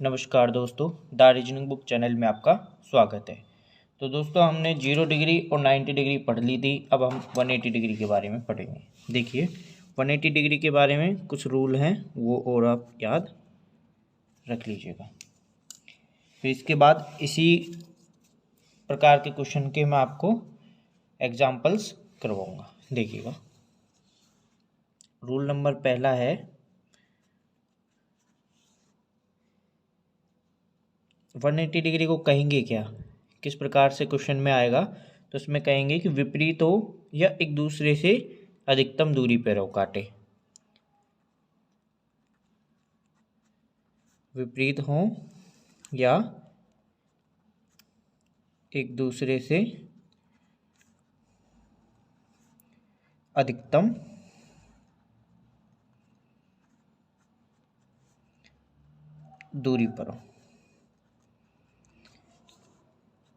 नमस्कार दोस्तों, the reasoning book channel में आपका स्वागत है। तो दोस्तों, हमने 0 डिग्री और 90 डिग्री पढ़ ली थी। अब हम 180 डिग्री के बारे में पढ़ेंगे। देखिए, 180 डिग्री के बारे में कुछ रूल हैं, वो और आप याद रख लीजिएगा। फिर इसके बाद इसी प्रकार के क्वेश्चन के मैं आपको एग्जाम्पल्स करवाऊँगा। देखिएगा, रूल नंबर पहला है 180 डिग्री को कहेंगे क्या, किस प्रकार से क्वेश्चन में आएगा। तो उसमें कहेंगे कि विपरीत हो या एक दूसरे से अधिकतम दूरी पर हो काटे। विपरीत हो या एक दूसरे से अधिकतम दूरी पर हो।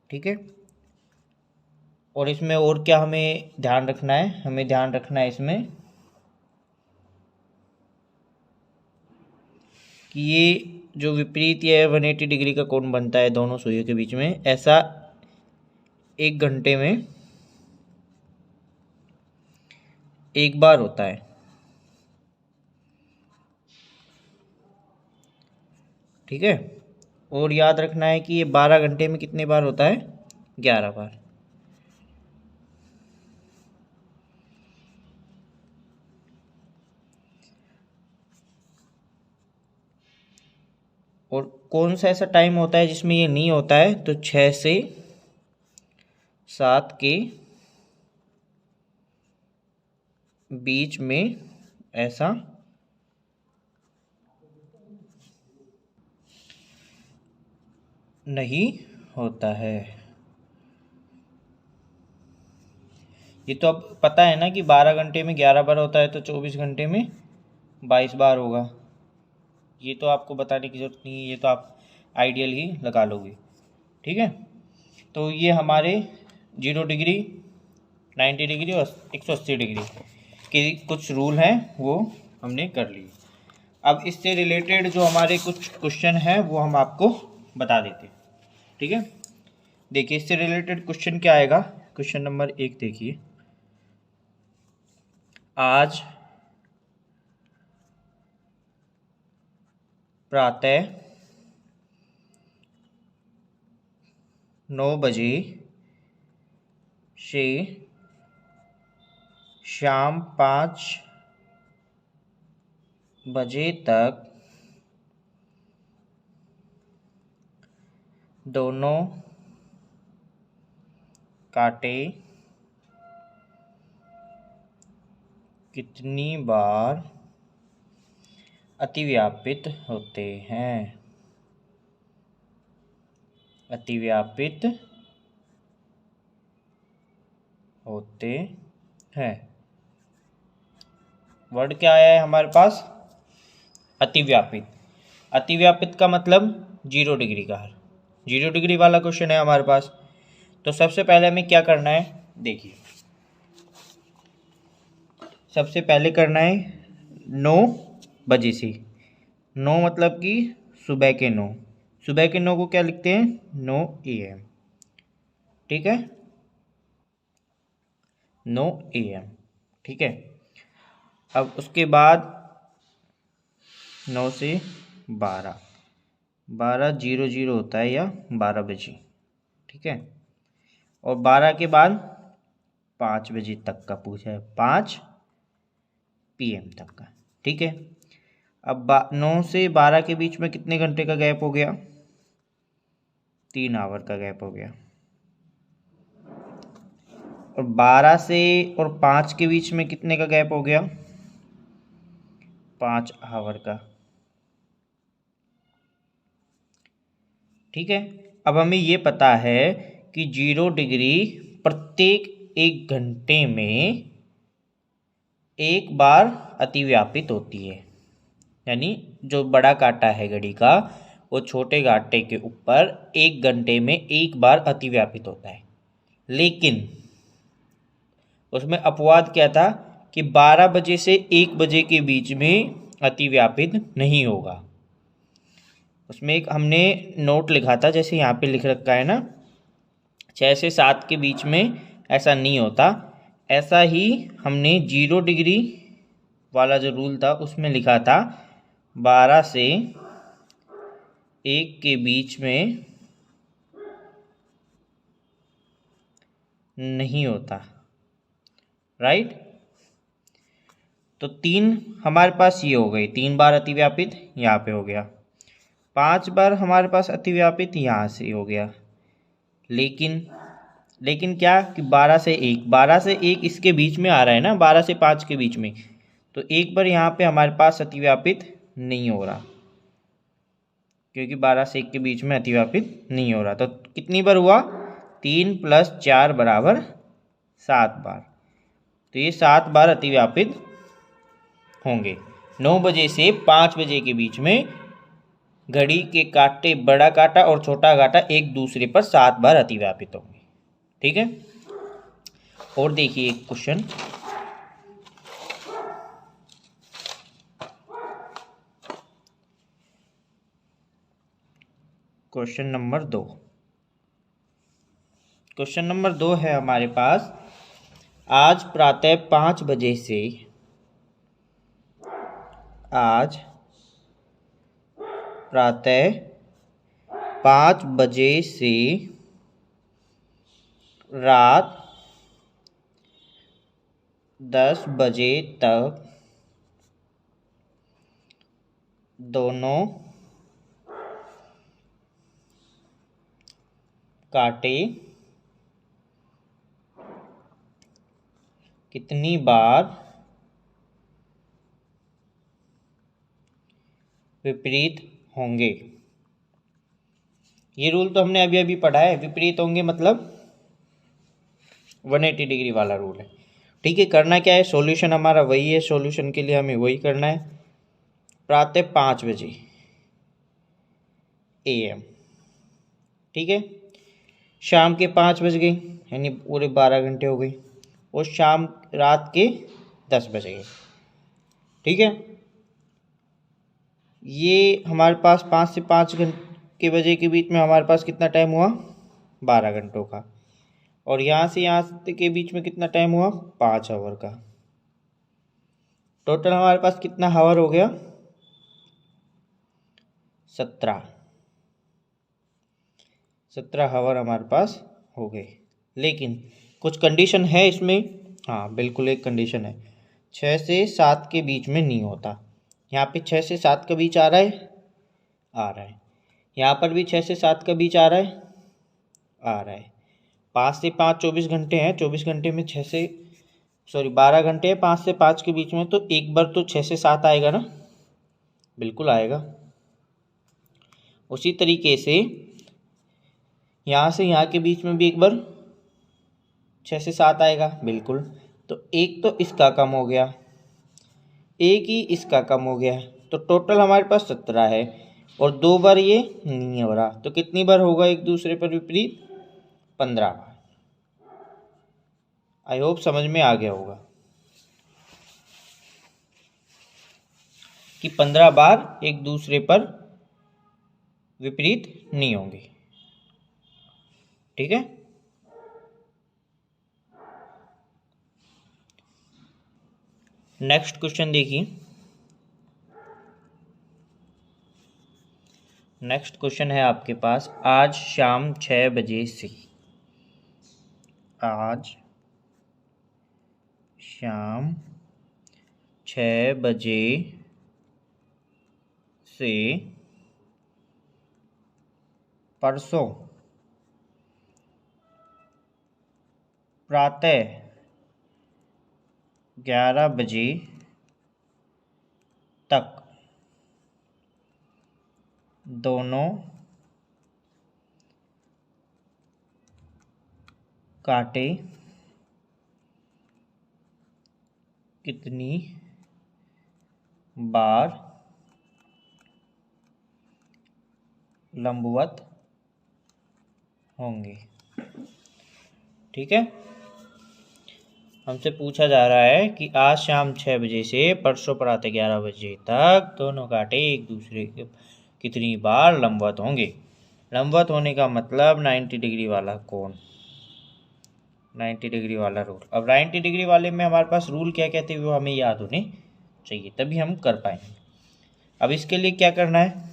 ठीक है। और इसमें और क्या हमें ध्यान रखना है? हमें ध्यान रखना है इसमें कि ये जो विपरीत है 180 डिग्री का कोण बनता है दोनों सुइयों के बीच में, ऐसा 1 घंटे में एक बार होता है। ठीक है। और याद रखना है कि ये 12 घंटे में कितने बार होता है? 11 बार। और कौन सा ऐसा टाइम होता है जिसमें ये नहीं होता है? तो 6 से 7 के बीच में ऐसा नहीं होता है। ये तो अब पता है ना कि 12 घंटे में 11 बार होता है, तो 24 घंटे में 22 बार होगा। ये तो आपको बताने की ज़रूरत नहीं है, ये तो आप आइडियल ही लगा लोगे। ठीक है। तो ये हमारे 0 डिग्री, 90 डिग्री और 180 डिग्री के कुछ रूल हैं, वो हमने कर लिए। अब इससे रिलेटेड जो हमारे कुछ क्वेश्चन हैं वो हम आपको बता देते हैं। ठीक है। देखिए, इससे रिलेटेड क्वेश्चन क्या आएगा। क्वेश्चन नंबर 1 देखिए, आज प्रातः 9 बजे से शाम 5 बजे तक दोनों कांटे कितनी बार अतिव्यापित होते हैं? अतिव्यापित होते हैं। वर्ड क्या आया है हमारे पास? अतिव्यापित। अतिव्यापित का मतलब 0 डिग्री का है। 0 डिग्री वाला क्वेश्चन है हमारे पास। तो सबसे पहले हमें क्या करना है? देखिए, सबसे पहले करना है 9 बजे से। 9 मतलब कि सुबह के 9। सुबह के 9 को क्या लिखते हैं? 9 AM। ठीक है, 9 AM। ठीक है। अब उसके बाद 9 से 12, 12:00 होता है या 12 बजे। ठीक है। और 12 के बाद 5 बजे तक का पूछा है, 5 PM तक का। ठीक है। अब 9 से 12 के बीच में कितने घंटे का गैप हो गया? 3 आवर का गैप हो गया। और 12 से और 5 के बीच में कितने का गैप हो गया? 5 आवर का। ठीक है। अब हमें ये पता है कि 0 डिग्री प्रत्येक 1 घंटे में एक बार अतिव्यापित होती है। यानी जो बड़ा कांटा है घड़ी का, वो छोटे कांटे के ऊपर 1 घंटे में एक बार अतिव्यापित होता है। लेकिन उसमें अपवाद क्या था कि 12 बजे से 1 बजे के बीच में अतिव्यापित नहीं होगा। उसमें एक हमने नोट लिखा था, जैसे यहाँ पे लिख रखा है ना 6 से 7 के बीच में ऐसा नहीं होता, ऐसा ही हमने 0 डिग्री वाला जो रूल था उसमें लिखा था 12 से 1 के बीच में नहीं होता, राइट। तो 3 हमारे पास ये हो गई, 3 बार अतिव्यापित यहाँ पे हो गया, 5 बार हमारे पास अतिव्यापित यहाँ से हो गया। लेकिन क्या कि 12 से 1 इसके बीच में आ रहा है ना, 12 से 5 के बीच में, तो एक बार यहाँ पे हमारे पास अतिव्यापित नहीं हो रहा, क्योंकि 12 से 1 के बीच में अतिव्यापित नहीं हो रहा। तो कितनी बार हुआ, 3 + 4 = 7 बार। तो ये 7 बार अतिव्यापित होंगे। 9 बजे से 5 बजे के बीच में घड़ी के कांटे, बड़ा कांटा और छोटा कांटा एक दूसरे पर 7 बार अतिव्यापित होंगे, ठीक है। और देखिए एक question, question number 2। Question number 2 है हमारे पास, आज प्रातः 5 बजे से रात 10 बजे तक दोनों कांटे कितनी बार विपरीत होंगे। ये रूल तो हमने अभी अभी पढ़ा है, विपरीत होंगे मतलब 180 डिग्री वाला रूल है, ठीक है। करना क्या है, सॉल्यूशन हमारा वही है, सॉल्यूशन के लिए हमें वही करना है। प्रातः 5 बजे AM, ठीक है, शाम के 5 बज गई, यानी पूरे 12 घंटे हो गई, और रात के 10 बज गए, ठीक है। ये हमारे पास 5 से 5 के बजे के बीच में हमारे पास कितना टाइम हुआ, 12 घंटों का, और यहाँ से के बीच में कितना टाइम हुआ, 5 आवर का। टोटल हमारे पास कितना हावर हो गया, 17 हावर हमारे पास हो गए। लेकिन कुछ कंडीशन है इसमें, हाँ बिल्कुल एक कंडीशन है, 6 से 7 के बीच में नहीं होता। यहाँ पे 6 से 7 का बीच आ रहा है, यहाँ पर भी 6 से 7 का बीच आ रहा है। 5 से 5 24 घंटे हैं, 24 घंटे में 12 घंटे हैं 5 से 5 के बीच में, तो एक बार तो 6 से 7 आएगा ना, बिल्कुल आएगा। उसी तरीके से यहाँ से यहाँ के बीच में भी एक बार 6 से 7 आएगा, बिल्कुल। तो एक तो इसका कम हो गया, एक ही इसका कम हो गया, तो टोटल हमारे पास 17 है, और 2 बार ये नहीं हो रहा, तो कितनी बार होगा एक दूसरे पर विपरीत, 15 बार। आई होप समझ में आ गया होगा कि 15 बार एक दूसरे पर विपरीत नहीं होंगे, ठीक है। नेक्स्ट क्वेश्चन देखिए, नेक्स्ट क्वेश्चन है आपके पास, आज शाम 6 बजे से, आज शाम 6 बजे से परसों प्रातः 11 बजे तक दोनों कांटे कितनी बार लंबवत होंगे, ठीक है। हमसे पूछा जा रहा है कि आज शाम 6 बजे से परसों प्रातः 11 बजे तक दोनों कांटे एक दूसरे कितनी बार लंबवत होंगे। लंबवत होने का मतलब 90 डिग्री वाला कोण, 90 डिग्री वाला रूल। अब 90 डिग्री वाले में हमारे पास रूल क्या कहते हैं वो हमें याद होने चाहिए, तभी हम कर पाएंगे। अब इसके लिए क्या करना है,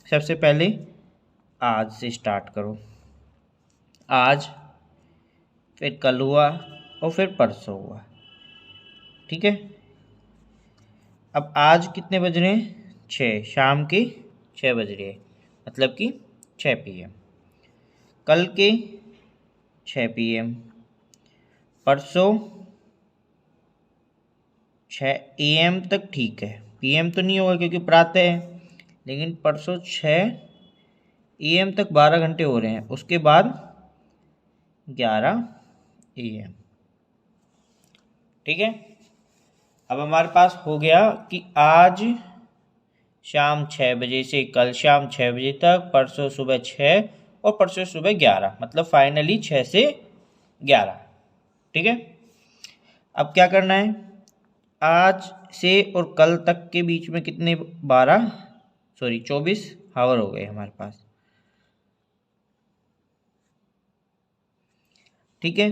सबसे पहले आज से स्टार्ट करो। आज, फिर कल हुआ और फिर परसों हुआ। ठीक है, अब आज कितने बज रहे हैं, 6, शाम के 6 बज रहे हैं, मतलब कि 6 PM। कल के 6 PM, परसों 6 AM तक ठीक है, PM तो नहीं होगा क्योंकि प्रातः है, लेकिन परसों 6 AM तक 12 घंटे हो रहे हैं, उसके बाद 11 AM। ठीक है, अब हमारे पास हो गया कि आज शाम 6 बजे से कल शाम 6 बजे तक, परसों सुबह 6 और परसों सुबह 11, मतलब फाइनली 6 से 11। ठीक है, अब क्या करना है, आज से और कल तक के बीच में कितने 24 हावर हो गए हमारे पास। ठीक है,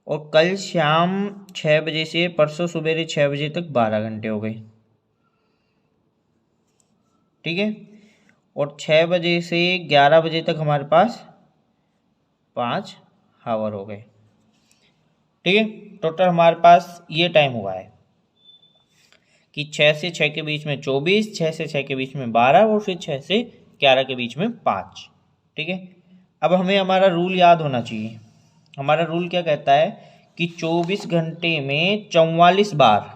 और कल शाम 6 बजे से परसों सुबह 6 बजे तक 12 घंटे हो गए। ठीक है, और 6 बजे से 11 बजे तक हमारे पास 5 हावर हो गए। ठीक है, टोटल हमारे पास ये टाइम हुआ है कि 6 से 6 के बीच में 24, 6 से 6 के बीच में 12 और फिर 6 से 11 के बीच में 5। ठीक है, अब हमें हमारा रूल याद होना चाहिए। हमारा रूल क्या कहता है कि 24 घंटे में 44 बार,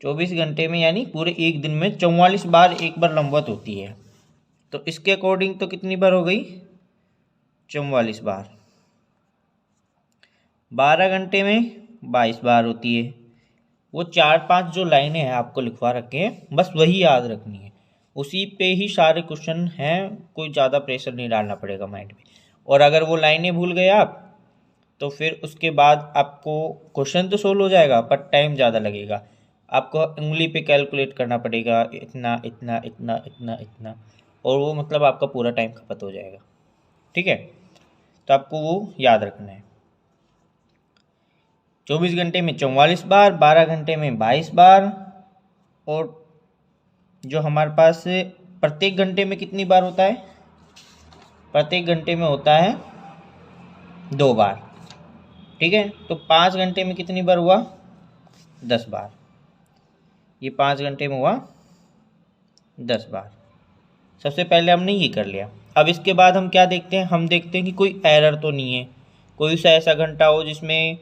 24 घंटे में यानी पूरे एक दिन में 44 बार एक बार लंबवत होती है। तो इसके अकॉर्डिंग तो कितनी बार हो गई, 44 बार। 12 घंटे में 22 बार होती है। वो 4-5 जो लाइनें हैं आपको लिखवा रखे हैं, बस वही याद रखनी है, उसी पे ही सारे क्वेश्चन हैं, कोई ज़्यादा प्रेशर नहीं डालना पड़ेगा माइंड में। और अगर वो लाइनें भूल गए आप तो फिर उसके बाद आपको क्वेश्चन तो सोल्व हो जाएगा पर टाइम ज़्यादा लगेगा, आपको उंगली पे कैलकुलेट करना पड़ेगा, इतना इतना इतना इतना इतना, और वो मतलब आपका पूरा टाइम खपत हो जाएगा। ठीक है, तो आपको वो याद रखना है। 24 घंटे में 44 बार, 12 घंटे में 22 बार, और जो हमारे पास प्रत्येक घंटे में कितनी बार होता है, प्रत्येक घंटे में होता है 2 बार। ठीक है, तो 5 घंटे में कितनी बार हुआ, 10 बार। ये 5 घंटे में हुआ 10 बार। सबसे पहले हमने ये कर लिया। अब इसके बाद हम क्या देखते हैं, हम देखते हैं कि कोई एरर तो नहीं है, कोई सा ऐसा घंटा हो जिसमें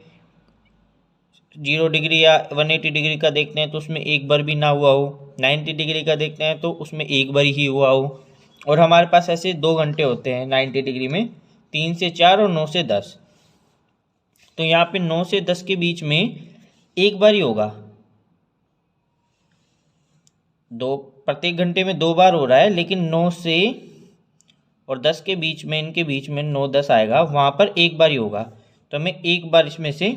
0 डिग्री या 180 डिग्री का देखते हैं तो उसमें एक बार भी ना हुआ हो, 90 डिग्री का देखते हैं तो उसमें एक बार ही हुआ हो। और हमारे पास ऐसे 2 घंटे होते हैं 90 डिग्री में, 3 से 4 और 9 से 10। तो यहाँ पे 9 से 10 के बीच में एक बार ही होगा, दो प्रत्येक घंटे में 2 बार हो रहा है, लेकिन 9 से और 10 के बीच में, इनके बीच में 9-10 आएगा, वहाँ पर एक बार ही होगा। तो हमें एक बार इसमें से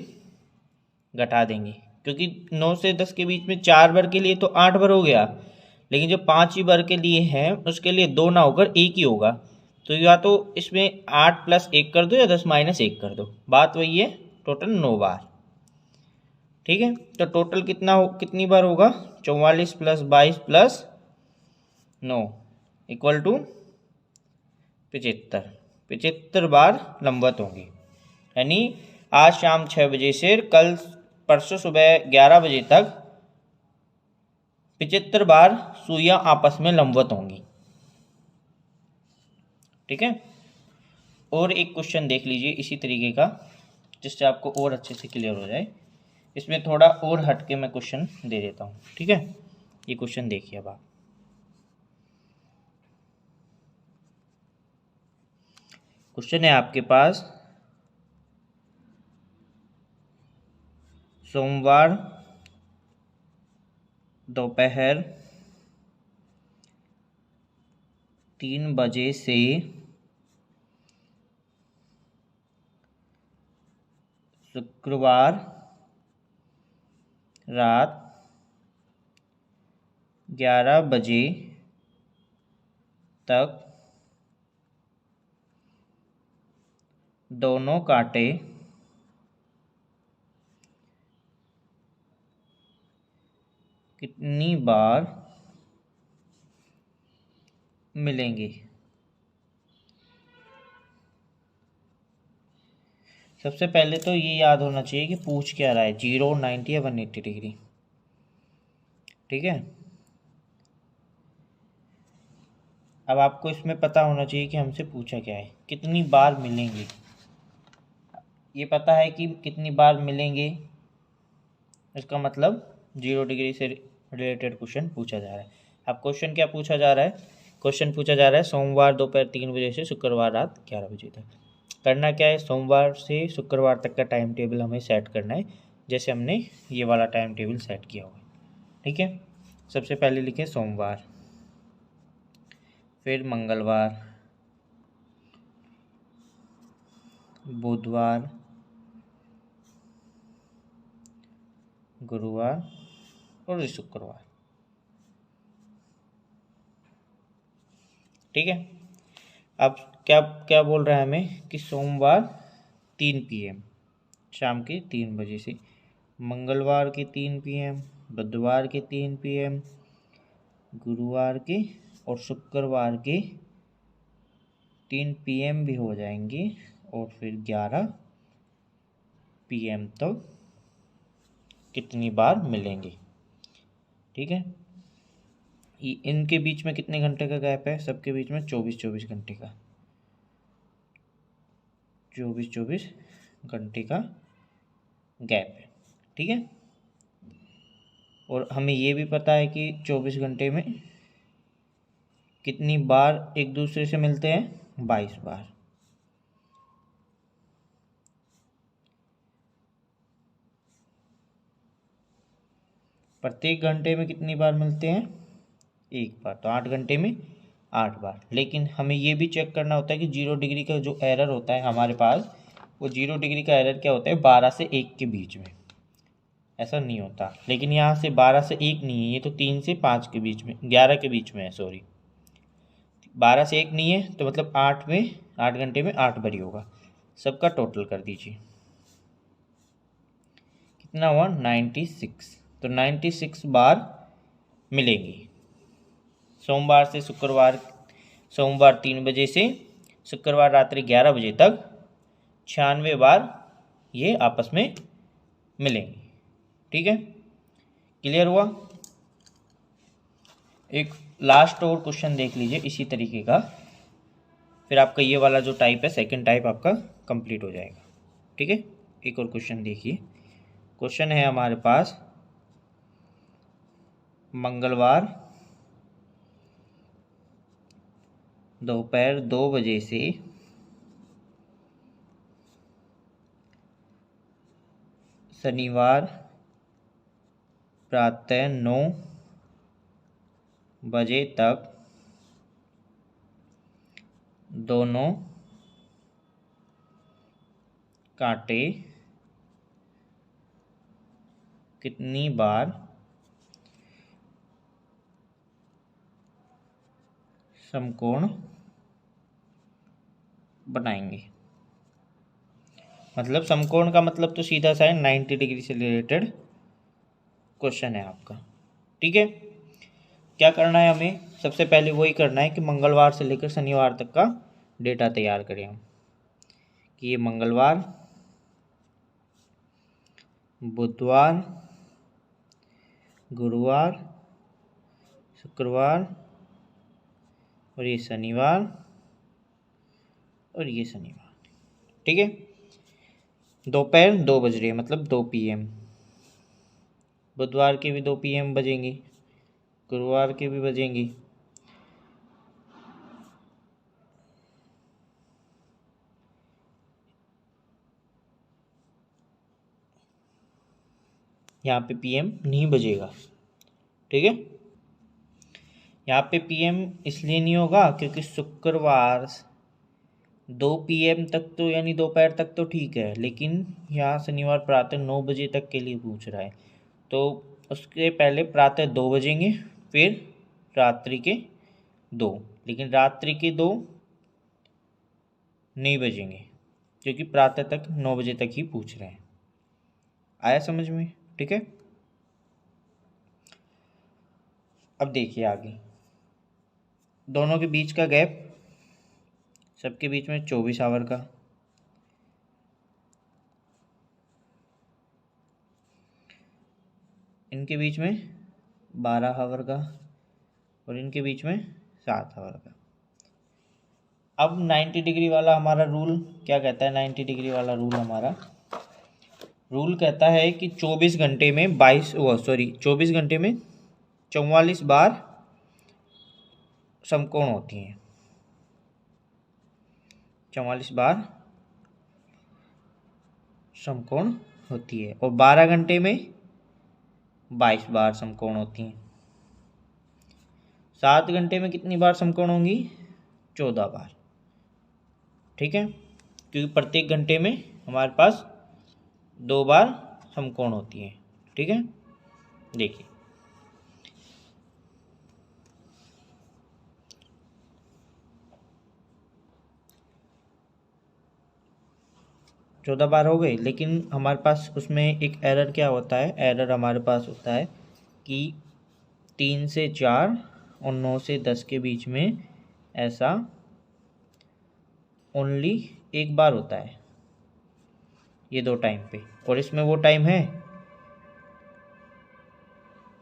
घटा देंगे, क्योंकि 9 से 10 के बीच में 4 बार के लिए तो 8 बार हो गया, लेकिन जो 5 ही बार के लिए है उसके लिए 2 ना होकर 1 ही होगा। तो या तो इसमें 8 + 1 कर दो या 10 - 1 कर दो, बात वही है, टोटल 9 बार। ठीक है, तो टोटल कितनी बार होगा, 44 + 22 + 9 = 75। 75 बार लंबवत होंगी, यानी आज शाम 6 बजे से कल परसों सुबह 11 बजे तक 75 बार सुइयां आपस में लंबवत होंगी। ठीक है, और एक क्वेश्चन देख लीजिए इसी तरीके का, जिससे आपको और अच्छे से क्लियर हो जाए। इसमें थोड़ा और हटके मैं क्वेश्चन दे देता हूँ। ठीक है, ये क्वेश्चन देखिए। अब आप क्वेश्चन है आपके पास, सोमवार दोपहर 3 बजे से शुक्रवार रात 11 बजे तक दोनों कांटे कितनी बार मिलेंगे। सबसे पहले तो ये याद होना चाहिए कि पूछ क्या रहा है, 0, 90 या 180 डिग्री। ठीक है, अब आपको इसमें पता होना चाहिए कि हमसे पूछा क्या है, कितनी बार मिलेंगे। ये पता है कि कितनी बार मिलेंगे, इसका मतलब 0 डिग्री से रिलेटेड क्वेश्चन पूछा जा रहा है। अब क्वेश्चन क्या पूछा जा रहा है, क्वेश्चन पूछा जा रहा है सोमवार दोपहर 3 बजे से शुक्रवार रात 11 बजे तक। करना क्या है, सोमवार से शुक्रवार तक का टाइम टेबल हमें सेट करना है, जैसे हमने ये वाला टाइम टेबल सेट किया हुआ है। ठीक है, सबसे पहले लिखें सोमवार, फिर मंगलवार, बुधवार, गुरुवार और शुक्रवार। ठीक है, अब क्या क्या बोल रहा है हमें कि सोमवार 3 PM शाम के 3 बजे से, मंगलवार के 3 PM, बुधवार के 3 PM, गुरुवार के और शुक्रवार के 3 PM भी हो जाएंगे, और फिर 11 PM तक कितनी बार मिलेंगे। ठीक है, इनके बीच में कितने घंटे का गैप है, सबके बीच में 24-24 घंटे का, 24-24 घंटे का गैप है। ठीक है, और हमें ये भी पता है कि 24 घंटे में कितनी बार एक दूसरे से मिलते हैं, 22 बार। प्रत्येक घंटे में कितनी बार मिलते हैं, 1 बार, तो 8 घंटे में 8 बार। लेकिन हमें ये भी चेक करना होता है कि 0 डिग्री का जो एरर होता है हमारे पास, वो 0 डिग्री का एरर क्या होता है, 12 से 1 के बीच में, ऐसा नहीं होता। लेकिन यहाँ से 12 से 1 नहीं है, ये तो 3 से 5 के बीच में, 11 के बीच में है, सॉरी, 12 से 1 नहीं है, तो मतलब 8 घंटे में 8 बार ही होगा। सबका टोटल कर दीजिए, कितना हुआ, 96। तो 96 बार मिलेंगी सोमवार से शुक्रवार, सोमवार 3 बजे से शुक्रवार रात्रि 11 बजे तक 96 बार ये आपस में मिलेंगे। ठीक है, क्लियर हुआ। एक लास्ट और क्वेश्चन देख लीजिए इसी तरीके का, फिर आपका ये वाला जो टाइप है, सेकंड टाइप आपका कंप्लीट हो जाएगा। ठीक है, एक और क्वेश्चन देखिए। क्वेश्चन है हमारे पास, मंगलवार दोपहर 2 बजे से शनिवार प्रातः 9 बजे तक दोनों कांटे कितनी बार समकोण बनाएंगे। मतलब समकोण का मतलब तो सीधा सा है, 90 डिग्री से रिलेटेड क्वेश्चन है आपका। ठीक है, क्या करना है हमें, सबसे पहले वही करना है कि मंगलवार से लेकर शनिवार तक का डेटा तैयार करें हम, कि ये मंगलवार, बुधवार, गुरुवार, शुक्रवार और ये शनिवार और ये शनिवार। ठीक है, दोपहर 2 बज रही है, मतलब 2 PM। बुधवार के भी 2 PM बजेंगी, गुरुवार के भी बजेंगी, यहाँ पे PM नहीं बजेगा। ठीक है, यहाँ पे PM इसलिए नहीं होगा क्योंकि शुक्रवार 2 PM तक तो, यानी दोपहर तक तो ठीक है, लेकिन यहाँ शनिवार प्रातः 9 बजे तक के लिए पूछ रहा है, तो उसके पहले प्रातः 2 बजेंगे, फिर रात्रि के 2, लेकिन रात्रि के 2 नहीं बजेंगे, क्योंकि प्रातः तक 9 बजे तक ही पूछ रहे हैं। आया समझ में? ठीक है। अब देखिए आगे, दोनों के बीच का गैप, सबके बीच में 24 आवर का, इनके बीच में 12 आवर का, और इनके बीच में 7 आवर का। अब 90 डिग्री वाला हमारा रूल क्या कहता है? 90 डिग्री वाला रूल हमारा रूल कहता है कि 24 घंटे में 24 घंटे में 44 बार समकोण होती हैं। 44 बार समकोण होती है, और 12 घंटे में 22 बार समकोण होती हैं। 7 घंटे में कितनी बार समकोण होंगी? 14 बार। ठीक है, क्योंकि प्रत्येक घंटे में हमारे पास 2 बार समकोण होती है। ठीक है, देखिए चौदह बार हो गई, लेकिन हमारे पास उसमें एक एरर क्या होता है? एरर हमारे पास होता है कि 3 से 4 और 9 से 10 के बीच में ऐसा ओनली एक बार होता है, ये 2 टाइम पे, और इसमें वो टाइम है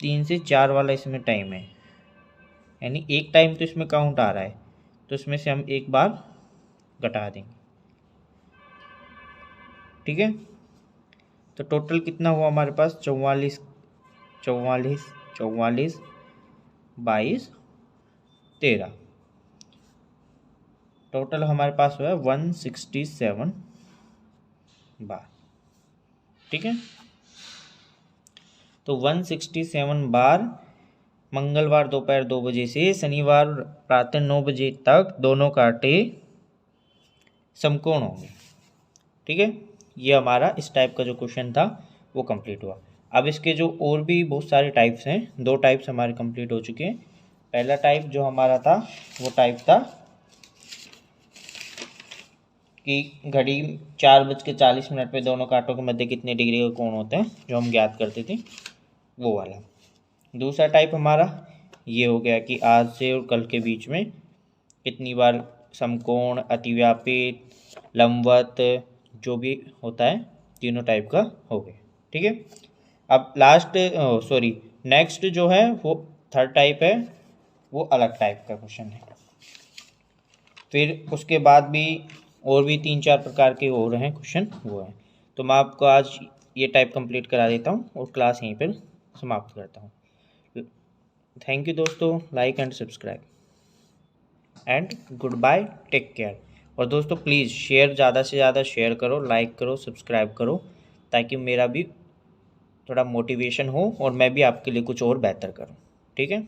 3 से 4 वाला, इसमें टाइम है, यानी एक टाइम तो इसमें काउंट आ रहा है, तो इसमें से हम एक बार घटा देंगे। ठीक है, तो टोटल कितना हुआ हमारे पास? 44 44 44 22 13, टोटल हमारे पास हुआ 167 बार। ठीक है, तो 167 बार मंगलवार दोपहर 2 बजे से शनिवार प्रातः 9 बजे तक दोनों कांटे समकोण होंगे। ठीक है, ये हमारा इस टाइप का जो क्वेश्चन था वो कंप्लीट हुआ। अब इसके जो और भी बहुत सारे टाइप्स हैं, 2 टाइप्स हमारे कंप्लीट हो चुके हैं। पहला टाइप जो हमारा था वो टाइप था कि घड़ी 4:40 पे दोनों कांटों के मध्य कितने डिग्री का कोण होता है, जो हम ज्ञात करते थे, वो वाला। दूसरा टाइप हमारा ये हो गया कि आज से और कल के बीच में कितनी बार समकोण, अतिव्यापित, लंबवत, जो भी होता है, तीनों टाइप का हो गया। ठीक है, अब नेक्स्ट जो है वो थर्ड टाइप है, वो अलग टाइप का क्वेश्चन है। फिर उसके बाद भी और भी 3-4 प्रकार के हो रहे हैं क्वेश्चन, वो है। तो मैं आपको आज ये टाइप कंप्लीट करा देता हूँ और क्लास यहीं पर समाप्त करता हूँ। थैंक यू दोस्तों, like and subscribe and goodbye, take care. और दोस्तों प्लीज़ शेयर, ज़्यादा से ज़्यादा शेयर करो, लाइक करो, सब्सक्राइब करो, ताकि मेरा भी थोड़ा मोटिवेशन हो और मैं भी आपके लिए कुछ और बेहतर करूँ। ठीक है।